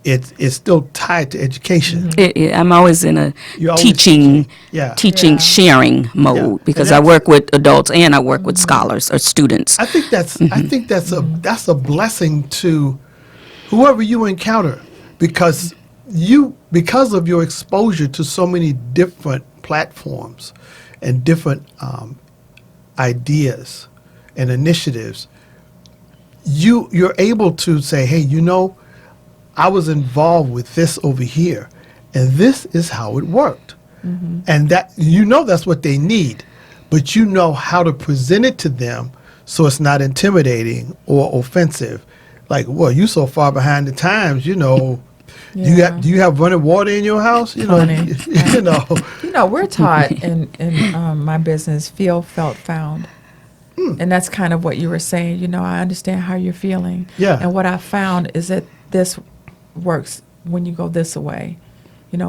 it's still tied to education. I'm always in a You're always teaching, teaching. Yeah. sharing mode, Yeah. because And I that's- work with adults and I work with scholars or students. I think that's a blessing to whoever you encounter, because of your exposure to so many different platforms and different ideas and initiatives, you're able to say, hey, I was involved with this over here, and this is how it worked. And that that's what they need, but how to present it to them so it's not intimidating or offensive. Like, well, you so far behind the times, Yeah. do you have running water in your house? Honey. We're taught in my business, feel, felt, found. And that's kind of what you were saying. I understand how you're feeling. Yeah. And what I found is that this works when you go this way.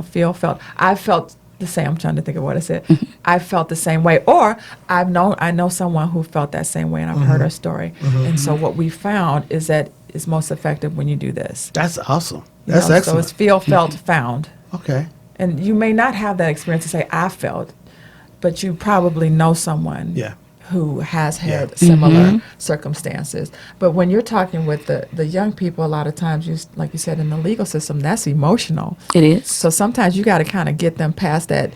Feel, felt. I felt the same. I'm trying to think of what I said. I felt the same way. Or I know someone who felt that same way, and I've heard her story. And so what we found is that it's most effective when you do this. That's awesome. You That's know, excellent. So it's feel, felt, found. Okay. And you may not have that experience to say, I felt, but you probably know someone Yeah. who has had Yeah. similar circumstances. But when you're talking with the young people, a lot of times, like you said, in the legal system, that's emotional. It is. So sometimes you got to kind of get them past that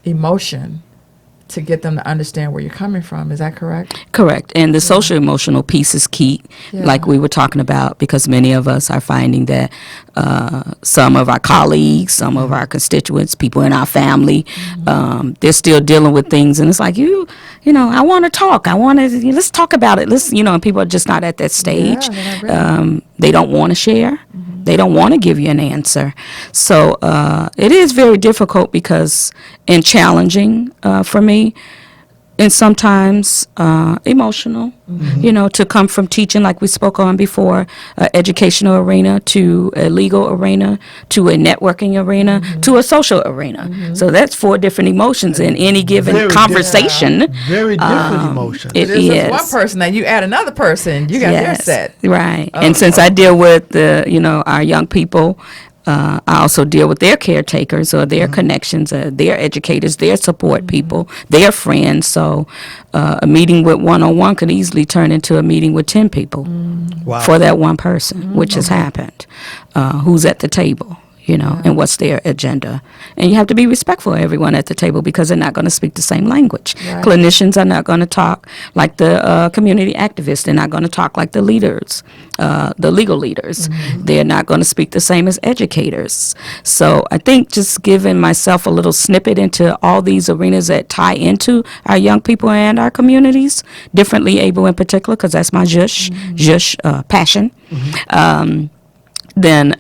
emotion to get them to understand where you're coming from. Is that correct? Correct. And the social emotional piece is key, Yeah. like we were talking about, because many of us are finding that some of our colleagues, some of our constituents, people in our family, they're still dealing with things. And it's like, I want to talk. Let's talk about it. And people are just not at that stage. they're not ready. They don't want to share. They don't want to give you an answer. So it is very difficult and challenging for me, and sometimes emotional, to come from teaching, like we spoke on before, educational arena to a legal arena to a networking arena to a social arena. So that's 4 different emotions in any given Very conversation. Very different emotions. It There's just one is. person, and you add another person, you got your set. Right. And since I deal with our young people, I also deal with their caretakers or their connections, their educators, their support people, their friends. So a meeting with one-on-one could easily turn into a meeting with 10 people Wow. for that one person, which has happened. Who's at the table? And what's their agenda. And you have to be respectful of everyone at the table because they're not going to speak the same language. Right. Clinicians are not going to talk like the community activists. They're not going to talk like the leaders, the legal leaders. They're not going to speak the same as educators. So I think just giving myself a little snippet into all these arenas that tie into our young people and our communities, differently able in particular, because that's my passion, then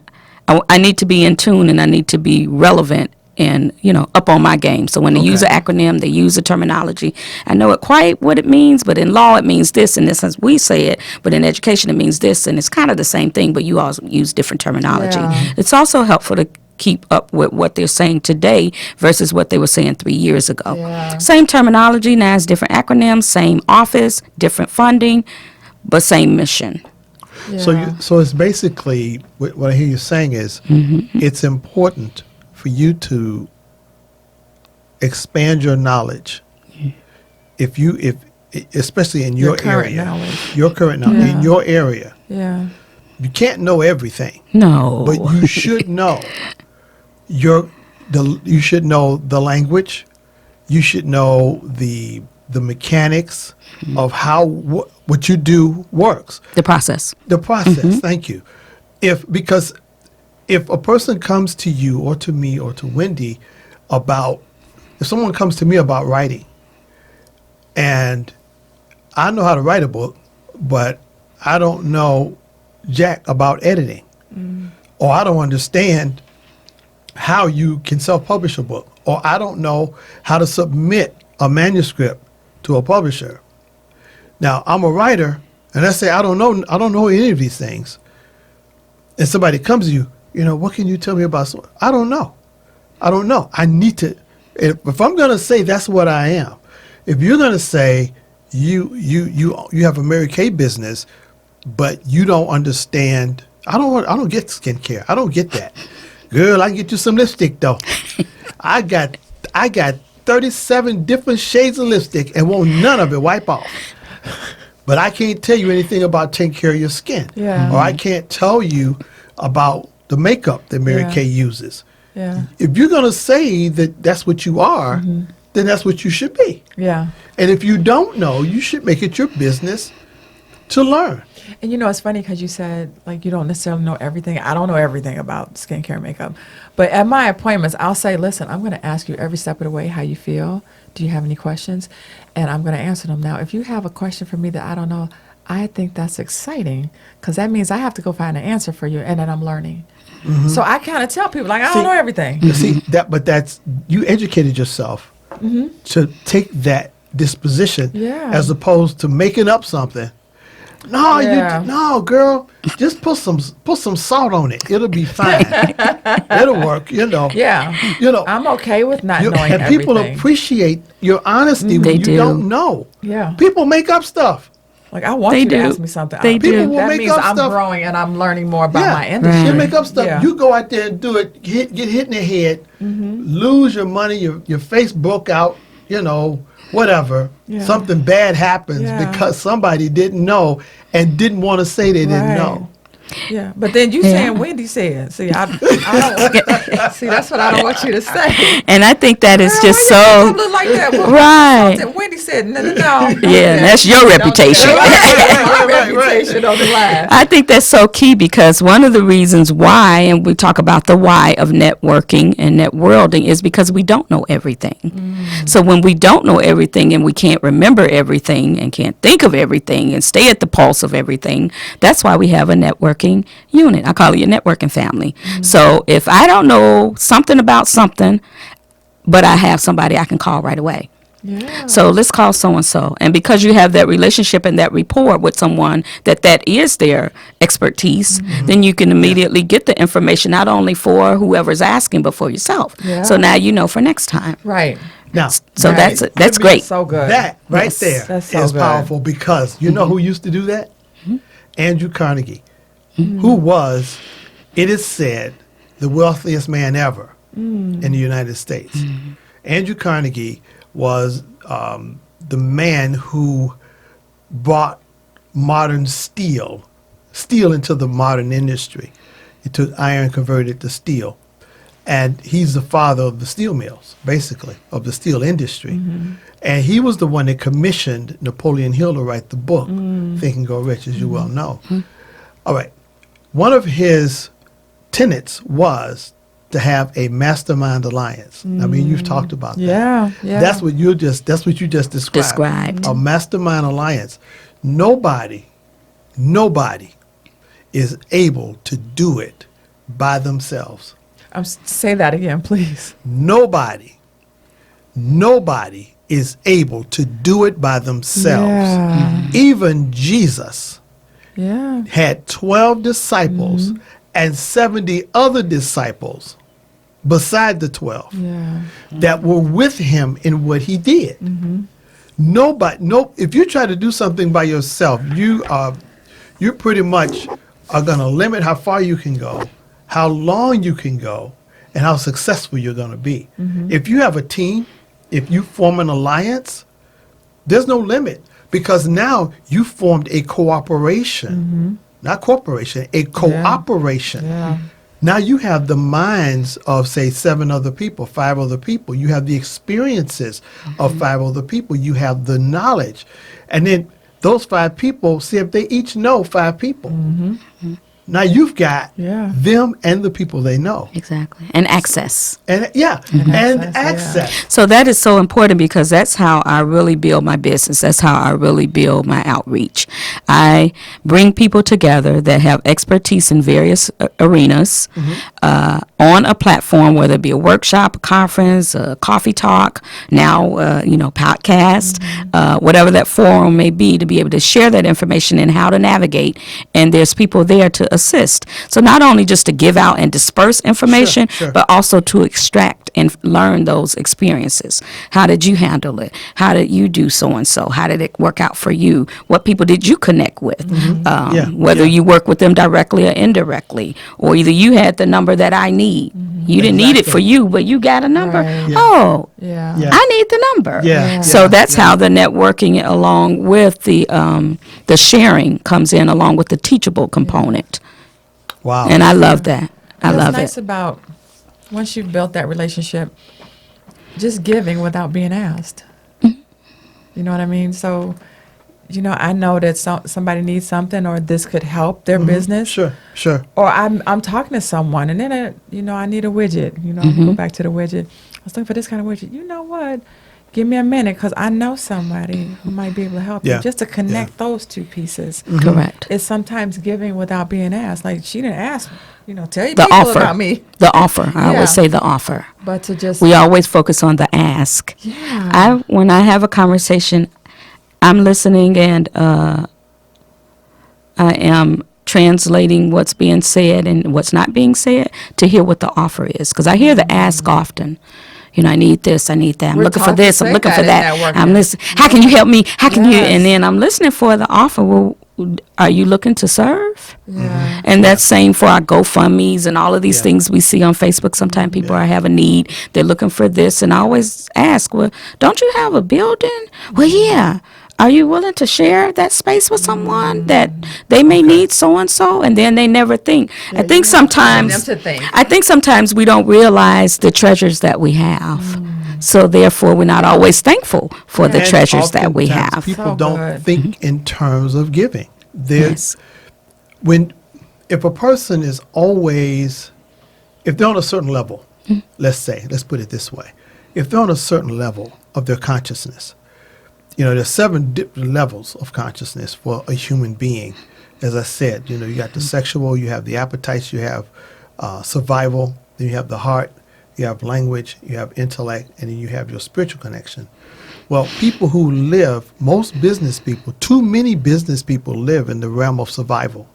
I need to be in tune and I need to be relevant and, up on my game. So when they use an acronym, they use a terminology. I know it quite what it means, but in law it means this, and this as we say it, but in education it means this, and it's kind of the same thing, but you all use different terminology. Yeah. It's also helpful to keep up with what they're saying today versus what they were saying 3 years ago. Yeah. Same terminology, now it's different acronyms, same office, different funding, but same mission. Yeah. So it's basically what I hear you saying is it's important for you to expand your knowledge. If especially in your current area, knowledge. your current knowledge in Yeah. your area, Yeah. you can't know everything, No. but you should know you should know the language. You should know the mechanics of how what you do works. The process. The process. Thank you. Because if a person comes to you or to me or to Wendy if someone comes to me about writing, and I know how to write a book, but I don't know jack about editing, or I don't understand how you can self-publish a book, or I don't know how to submit a manuscript to a publisher. Now, I'm a writer, and I say I don't know any of these things. And somebody comes to you, what can you tell me about? I don't know. I need to. If I'm going to say that's what I am, if you're going to say you have a Mary Kay business, but you don't understand, I don't get skincare. I don't get that. Girl, I can get you some lipstick though. I got 37 different shades of lipstick and won't none of it wipe off. But I can't tell you anything about taking care of your skin. Yeah. Or I can't tell you about the makeup that Mary Yeah. Kay uses. Yeah. If you're going to say that that's what you are, then that's what you should be. Yeah. And if you don't know, you should make it your business to learn. And it's funny because you said, you don't necessarily know everything. I don't know everything about skincare and makeup. But at my appointments, I'll say, listen, I'm going to ask you every step of the way how you feel. Do you have any questions? And I'm going to answer them. Now, if you have a question for me that I don't know, I think that's exciting because that means I have to go find an answer for you and then I'm learning. So I kind of tell people, I don't know everything. See, that's you educated yourself to take that disposition Yeah. as opposed to making up something. No, Yeah. no, girl, just put some salt on it. It'll be fine. It'll work, Yeah. I'm okay with not knowing and people everything. appreciate your honesty They when you do. don't know. Yeah. People make up stuff. I want They you to do. ask me something. They do. People will That make means up I'm stuff. growing and I'm learning more about my They industry. make up stuff. Yeah. You go out there and do it, get hit in the head, lose your money, your face broke out, whatever. Yeah. Something bad happens Yeah. because somebody didn't know and didn't want to say they didn't Right. know. Yeah, but then you saying Wendy said. See, I don't. See, that's what I don't want you to say. And I think that is Girl, just why you so make them look like that? Well, right. something Wendy said, no. Yeah, that's your reputation. My reputation on the line. I think that's so key because one of the reasons why, and we talk about the why of networking and networlding, is because we don't know everything. So when we don't know everything and we can't remember everything and can't think of everything and stay at the pulse of everything, that's why we have a networking unit. I call it your networking family. So if I don't know something about something, but I have somebody I can call right away. Yeah. So let's call so-and-so. And because you have that relationship and that rapport with someone that is their expertise, then you can immediately get the information not only for whoever's asking, but for yourself. Yeah. So now you know for next time. Right. Now, So Right. that's great. So good. that right Yes. there That's so is good. powerful because you know who used to do that? Andrew Carnegie, who was, it is said, the wealthiest man ever in the United States. Andrew Carnegie was the man who brought modern steel into the modern industry. He took iron, converted it to steel. And he's the father of the steel mills, basically, of the steel industry. And he was the one that commissioned Napoleon Hill to write the book, Think and Grow Rich, as you well know. All right. One of his tenets was to have a mastermind alliance. I mean, you've talked about that. Yeah. That's what you just described. A mastermind alliance. Nobody is able to do it by themselves. Say that again, please. Nobody is able to do it by themselves. Yeah. Even Jesus Yeah. had 12 disciples and 70 other disciples beside the 12 Yeah. that were with him in what he did. If you try to do something by yourself, you pretty much are going to limit how far you can go, how long you can go, and how successful you're going to be. If you have a team, if you form an alliance, there's no limit, because now you formed a cooperation, not corporation, a cooperation. Yeah. Now you have the minds of, say, 7 other people, 5 other people. You have the experiences of 5 other people. You have the knowledge. And then those 5 people, see if they each know 5 people. Now you've got them and the people they know. Exactly. And access. And access. So that is so important, because that's how I really build my business. That's how I really build my outreach. I bring people together that have expertise in various arenas on a platform, whether it be a workshop, a conference, a coffee talk, now, podcast, whatever that forum may be, to be able to share that information and how to navigate. And there's people there to assist. So not only just to give out and disperse information, Sure. but also to extract and learn those experiences. How did you handle it? How did you do so-and-so? How did it work out for you? What people did you connect with? Whether you work with them directly or indirectly, or either you had the number that I need. You didn't need it for you, but you got a number. Right. Oh, Yeah. I need the number. Yeah. So that's how the networking, along with the sharing, comes in, along with the teachable component. Wow. And I love that. I love What's nice it. about once you've built that relationship, just giving without being asked. You know what I mean? So, I know that somebody needs something, or this could help their business. Sure. Or I'm talking to someone, and then I need a widget. I'm go back to the widget. I was looking for this kind of widget. You know what? Give me a minute, because I know somebody who might be able to help Yeah. you. Just to connect those two pieces. Correct. It's sometimes giving without being asked. Like, she didn't ask, tell you The people offer. about me. The offer. I Yeah. always say the offer. But to just We always focus on the ask. Yeah. When I have a conversation, I'm listening, and I am translating what's being said and what's not being said to hear what the offer is. Because I hear the ask often. I need this, I need that. I'm We're looking for taught to this, I'm say looking that for in that. networking. I'm listening. How can you help me? How can you? Yes. And then I'm listening for the offer. Well, are you looking to serve? Yeah. And that's same for our GoFundMe's and all of these things we see on Facebook. Sometimes people have a need. They're looking for this. And I always ask, well, don't you have a building? Well, yeah. Are you willing to share that space with someone that they may need so-and-so? And then they never think. I think sometimes we don't realize the treasures that we have. So therefore, we're not always thankful for the And treasures that we oftentimes have. People So don't good. think in terms of giving. Yes. If a person is always, if they're on a certain level, let's put it this way, if they're on a certain level of their consciousness, there's 7 different levels of consciousness for a human being. As I said, you got the sexual, you have the appetites, you have survival, then you have the heart, you have language, you have intellect, and then you have your spiritual connection. Well, people who live, most business people, too many business people live in the realm of survival.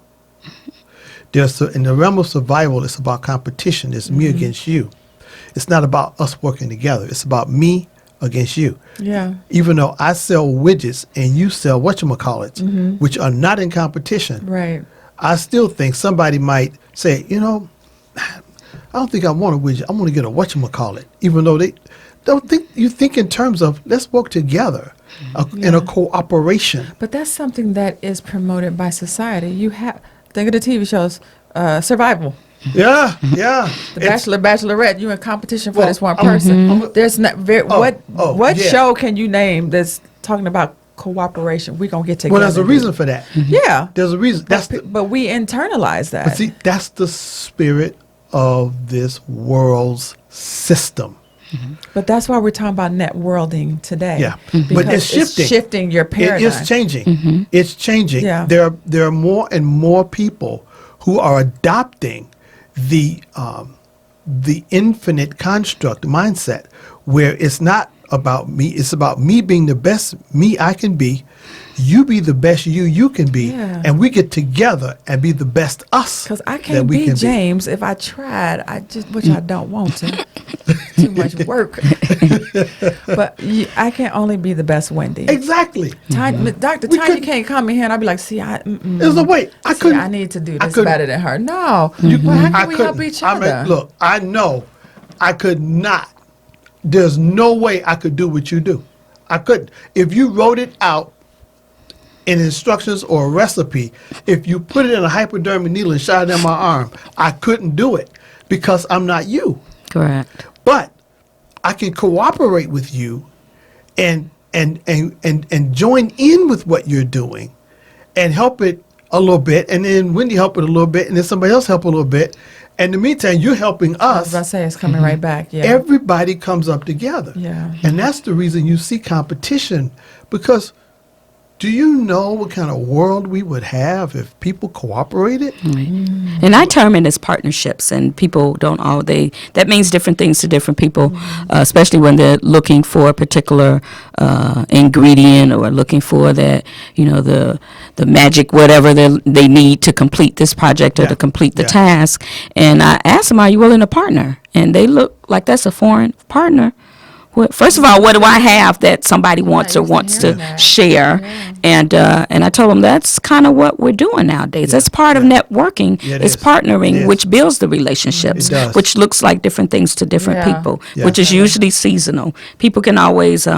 In the realm of survival, it's about competition. It's me against you. It's not about us working together. It's about me against you. Yeah. Even though I sell widgets and you sell whatchamacallits, which are not in competition, Right. I still think somebody might say, I don't think I want a widget. I want to get a whatchamacallit. Even though they don't think, you think in terms of let's work together in a cooperation. But that's something that is promoted by society. You have think of the TV shows, Survival. Yeah, yeah. The Bachelor, Bachelorette, you in competition for Well, this one I'm- person. There's not what yeah. show can you name that's talking about cooperation? We gonna get together. Well, there's a and do reason it. for that. Yeah, There's a reason. That's but we internalize that. but see, that's the spirit of this world's system. But that's why we're talking about networlding today. Yeah. Because But it's shifting. shifting your paradigm. It is changing. It's changing. Yeah. There are more and more people who are adopting the infinite construct mindset, where it's not about me. It's about me being the best me I can be. You be the best you can be, Yeah. and we get together and be the best us. Because I that can't we be can James if I tried. Which I don't want to. Too much work. But I can only be the best Wendy. Exactly. Dr. We Tanya could- can't come in here and I'll be like, see, There's a way. I see, couldn't. I need to do I this couldn't- better than her. No. Well, how can we help couldn't. each I mean, other? look, I know I could not. There's no way I could do what you do. I couldn't. If you wrote it out in instructions or a recipe, if you put it in a hypodermic needle and shot it in my arm, I couldn't do it because I'm not you. Correct. But I can cooperate with you and join in with what you're doing and help it a little bit, and then Wendy help it a little bit, and then somebody else help a little bit. And in the meantime, you're helping I was us. about to say, it's coming right back. Yeah. Everybody comes up together. Yeah. And that's the reason you see competition, because do you know what kind of world we would have if people cooperated? And I term it as partnerships, and people don't all that means different things to different people, especially when they're looking for a particular ingredient or looking for that, the magic whatever they need to complete this project or Yeah. to complete the Yeah. task. And I asked them, "Are you willing to partner?" And they look like that's a foreign partner. Well, first of all, what do I have that somebody wants or used to wants to hearing that. share? Yeah. And I told them that's kind of what we're doing nowadays. That's part of networking. Yeah, it it's is. partnering, It is. which builds the relationships, It does. which looks like different things to different Yeah. people, Yeah. which is usually seasonal. People can always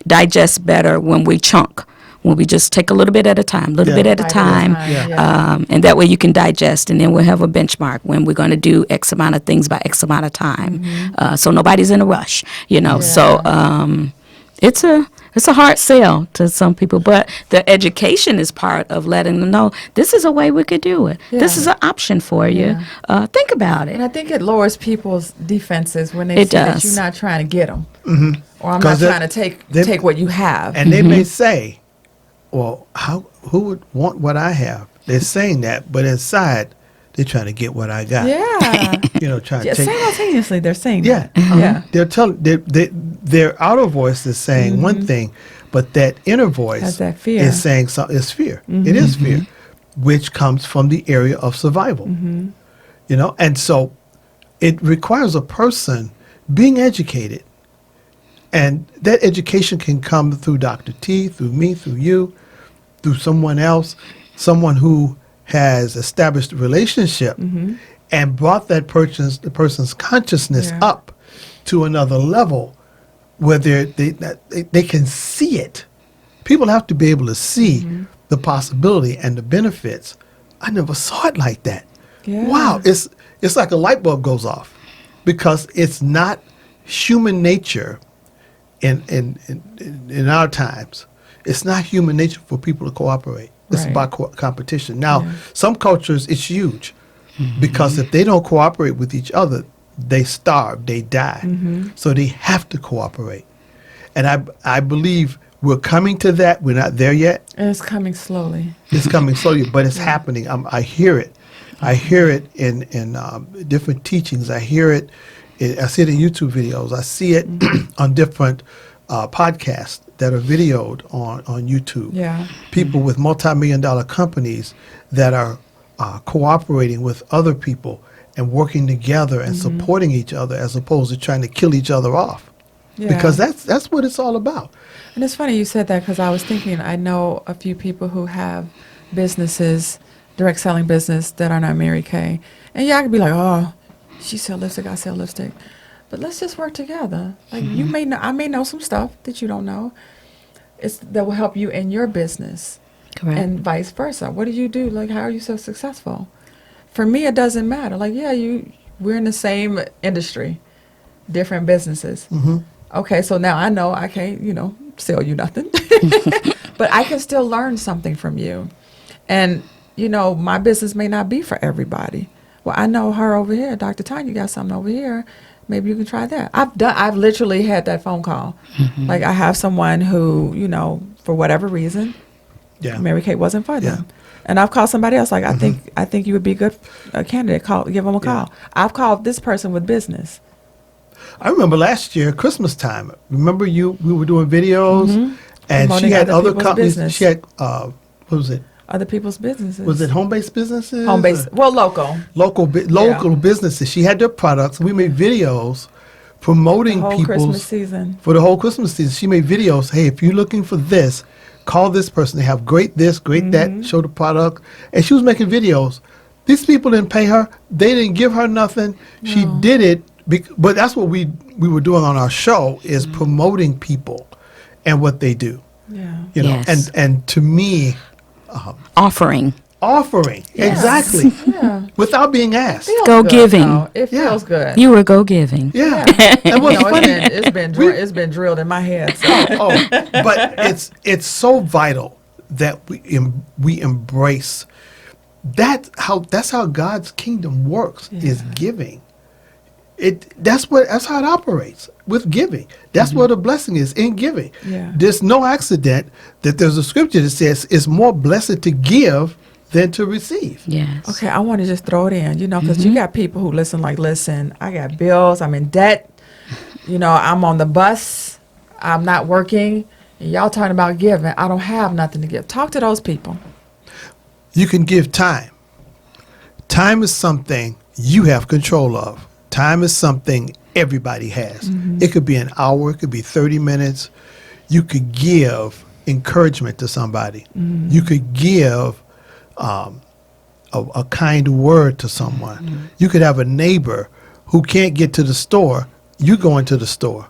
digest better when we chunk. When we just take a little bit at a time, Yeah. bit at a Bite time, Yeah. and that way you can digest, and then we'll have a benchmark when we're going to do X amount of things by X amount of time. So nobody's in a rush, So it's a hard sell to some people, but the education is part of letting them know this is a way we could do it. This Yeah. is an option for you. Think about And it. I think it lowers people's defenses when they It see that does. you're not trying to get them. Or I'm 'Cause not they- trying to they- take what you have. And they may say, well, who would want what I have? They're saying that, but inside, they're trying to get what I got. yeah. Trying Yeah, to take. simultaneously, they're saying Yeah. that. Yeah. They're telling their outer voice is saying one thing, but that inner voice Has that fear. is saying something. It's fear. It is fear, which comes from the area of survival. And so it requires a person being educated, and that education can come through Dr. T, through me, through you, through someone else, someone who has established a relationship and brought the person's consciousness Yeah. up to another level where they can see it. People have to be able to see the possibility and the benefits. I never saw it like that. Yeah. Wow, it's like a light bulb goes off, because it's not human nature in our times. It's not human nature for people to cooperate. It's Right. about competition. Now, some cultures, it's huge, because if they don't cooperate with each other, they starve, they die. So they have to cooperate. And I believe we're coming to that. We're not there yet. And it's coming slowly. It's coming slowly, but it's happening. I hear it. I hear it in different teachings. I hear it. I see it in YouTube videos. I see it on different podcasts that are videoed on YouTube. Yeah. People with multi-million-dollar companies that are cooperating with other people and working together and supporting each other, as opposed to trying to kill each other off. Yeah. Because that's what it's all about. And it's funny you said that, because I was thinking, I know a few people who have businesses, direct selling business, that are not Mary Kay. And I could be like, oh, she sell lipstick, I sell lipstick. But let's just work together. Like you may know, I may know some stuff that you don't know. That will help you in your business. Correct. And vice versa. What do you do? Like, how are you so successful? For me, it doesn't matter. Like, yeah, we're in the same industry, different businesses. Okay, so now I know I can't, sell you nothing. But I can still learn something from you. And, my business may not be for everybody. Well, I know her over here, Dr. Tanya got something over here. Maybe you can try that. I've literally had that phone call. Like, I have someone who, for whatever reason, Mary Kate wasn't for them. And I've called somebody else, like, I think you would be a good candidate. Give them a call. I've called this person with business. I remember last year, Christmas time. Remember we were doing videos, and Promoting she had other other people's companies. business. She had, what was it? Other people's businesses. Was it home-based businesses? Home-based? Well, local. Local businesses. She had their products. We made videos promoting The whole people's Christmas season. for the whole Christmas season. She made videos. Hey, if you're looking for this, call this person. They have great this, great that. Show the product, and she was making videos. These people didn't pay her. They didn't give her nothing. No. She did it, but that's what we were doing on our show is promoting people and what they do. Yeah. Yes. And to me, Offering. Exactly. Yeah. Without being asked. Feels Go good, giving. though. It feels good. You were go giving. Yeah. And what's funny, It's been drilled in my head. So. But it's so vital that we embrace that's how God's kingdom works is giving. That's how it operates with giving. That's where the blessing is in giving. Yeah. There's no accident that there's a scripture that says it's more blessed to give than to receive. Yes. Okay, I want to just throw it in, because you got people who listen, I got bills, I'm in debt, I'm on the bus, I'm not working, and y'all talking about giving. I don't have nothing to give. Talk to those people. You can give time. Time is something you have control of. Time is something everybody has. It could be an hour, it could be 30 minutes. You could give encouragement to somebody. You could give a kind word to someone. You could have a neighbor who can't get to the store. You go into the store.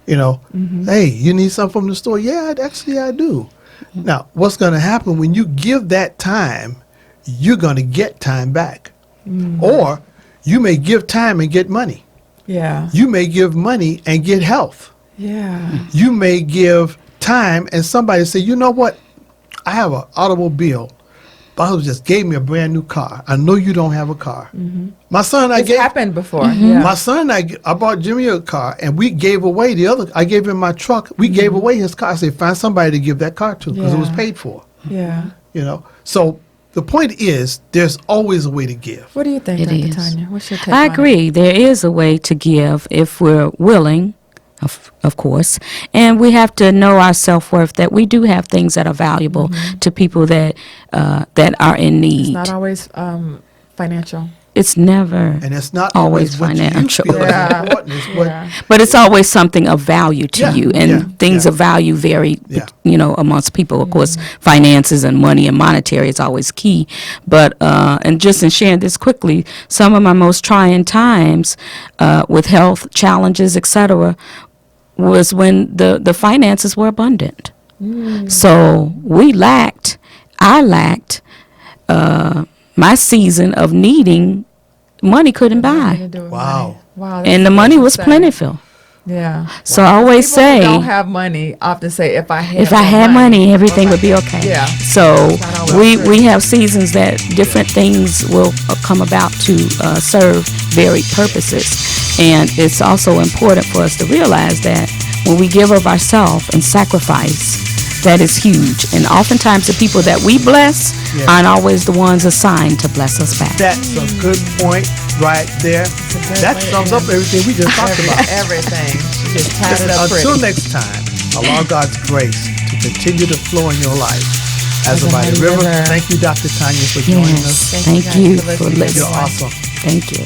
Hey, you need something from the store? Yeah, actually I do. Now, what's going to happen when you give that time, you're going to get time back. Or you may give time and get money. Yeah. You may give money and get health. Yeah. You may give time and somebody say, you know what? I have an automobile. Bob just gave me a brand new car. I know you don't have a car. My son, It's happened before. Yeah. My son, I bought Jimmy a car, and we gave away the other. I gave him my truck. We gave away his car. I said, find somebody to give that car to because it was paid for. Yeah. So the point is, there's always a way to give. What do you think, It Dr. is. Tanya? What's your take I on it? agree. There is a way to give if we're willing, of course, and we have to know our self-worth, that we do have things that are valuable to people that are in need. It's not always financial. It's never, And it's not always always what financial. you feel is Yeah. important. It's what but it's always something of value to Yeah, you, and yeah, things yeah. of value vary, Yeah. amongst people. Of course, finances and money and monetary is always key. But and just in sharing this quickly, some of my most trying times with health challenges, etc., was when the finances were abundant. So I lacked my season of needing money couldn't Nothing to buy. do with Wow. money. Wow. that's And the money was interesting. plentiful. Yeah. So I always People who say, don't have money often say, if I if I had money, everything would be okay. Yeah. So It's not always true. we have seasons that different things will come about to serve varied purposes. And it's also important for us to realize that when we give of ourselves and sacrifice, that is huge. And oftentimes the people that we bless aren't always the ones assigned to bless us back. That's a good point right there. good That way sums to up everything we just talked about. Everything. Just tied it up Until pretty. next time, allow God's grace to continue to flow in your life as a mighty river. Thank you, Dr. Tanya, for joining us. Yes, thank guys you for for listening. listening. You're awesome. Thank you.